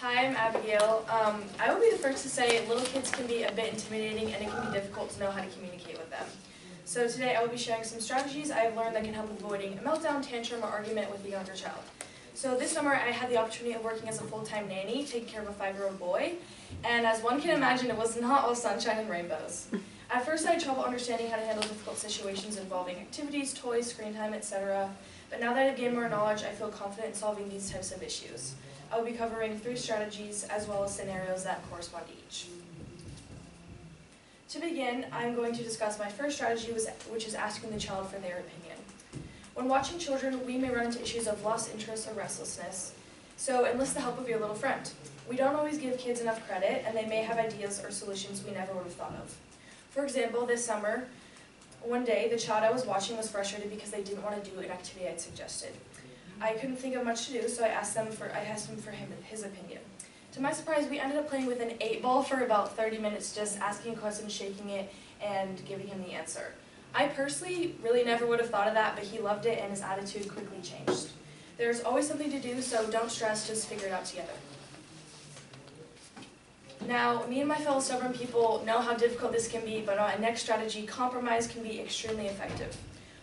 Hi, I'm Abigail. I will be the first to say little kids can be a bit intimidating and it can be difficult to know how to communicate with them. So today I will be sharing some strategies I have learned that can help avoiding a meltdown, tantrum, or argument with a younger child. So this summer I had the opportunity of working as a full-time nanny, taking care of a 5-year-old boy, and as one can imagine, it was not all sunshine and rainbows. At first I had trouble understanding how to handle difficult situations involving activities, toys, screen time, etc. But now that I've gained more knowledge, I feel confident in solving these types of issues. I will be covering 3 strategies as well as scenarios that correspond to each. To begin, I'm going to discuss my first strategy, which is asking the child for their opinion. When watching children, we may run into issues of lost interest or restlessness, so enlist the help of your little friend. We don't always give kids enough credit, and they may have ideas or solutions we never would have thought of. For example, this summer, one day, the child I was watching was frustrated because they didn't want to do an activity I'd suggested. I couldn't think of much to do, so I asked him for his opinion. To my surprise, we ended up playing with an 8-ball for about 30 minutes, just asking a question, shaking it, and giving him the answer. I personally really never would have thought of that, but he loved it and his attitude quickly changed. There's always something to do, so don't stress, just figure it out together. Now, me and my fellow stubborn people know how difficult this can be, but our next strategy, compromise, can be extremely effective.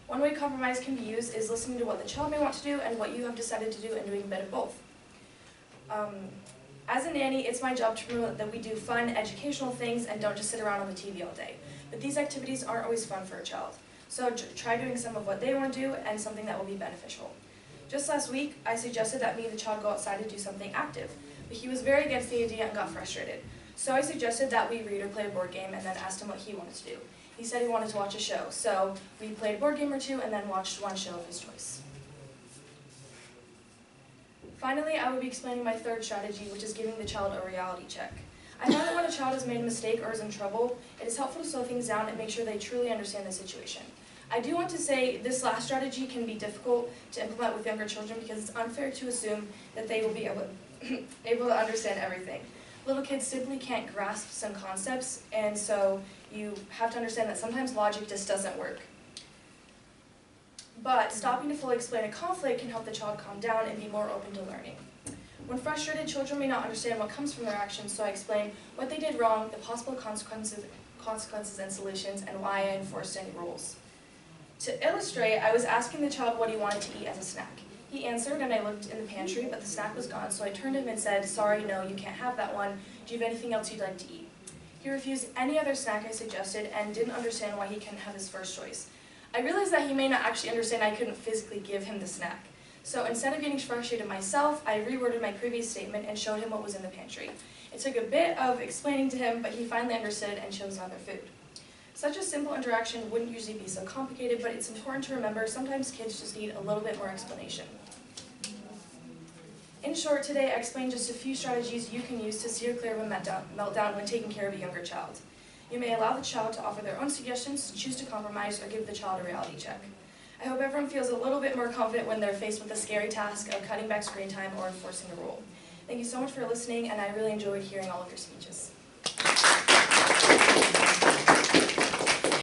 One way compromise can be used is listening to what the child may want to do and what you have decided to do and doing a bit of both. As a nanny, it's my job to promote that we do fun, educational things and don't just sit around on the TV all day. But these activities aren't always fun for a child. So try doing some of what they want to do and something that will be beneficial. Just last week, I suggested that me and the child go outside and do something active. But he was very against the idea and got frustrated. So I suggested that we read or play a board game and then asked him what he wanted to do. He said he wanted to watch a show, so we played a board game or 2 and then watched one show of his choice. Finally, I will be explaining my third strategy, which is giving the child a reality check. I know that when a child has made a mistake or is in trouble, it is helpful to slow things down and make sure they truly understand the situation. I do want to say this last strategy can be difficult to implement with younger children because it's unfair to assume that they will be able to understand everything. Little kids simply can't grasp some concepts, and so you have to understand that sometimes logic just doesn't work. But stopping to fully explain a conflict can help the child calm down and be more open to learning. When frustrated, children may not understand what comes from their actions, so I explain what they did wrong, the possible consequences and solutions, and why I enforced any rules. To illustrate, I was asking the child what he wanted to eat as a snack. He answered, and I looked in the pantry, but the snack was gone, so I turned to him and said, "Sorry, no, you can't have that one. Do you have anything else you'd like to eat?" He refused any other snack I suggested and didn't understand why he couldn't have his first choice. I realized that he may not actually understand I couldn't physically give him the snack. So instead of getting frustrated myself, I reworded my previous statement and showed him what was in the pantry. It took a bit of explaining to him, but he finally understood and chose other food. Such a simple interaction wouldn't usually be so complicated, but it's important to remember sometimes kids just need a little bit more explanation. In short, today I explained just a few strategies you can use to steer clear of a meltdown when taking care of a younger child. You may allow the child to offer their own suggestions, choose to compromise, or give the child a reality check. I hope everyone feels a little bit more confident when they're faced with the scary task of cutting back screen time or enforcing a rule. Thank you so much for listening, and I really enjoyed hearing all of your speeches.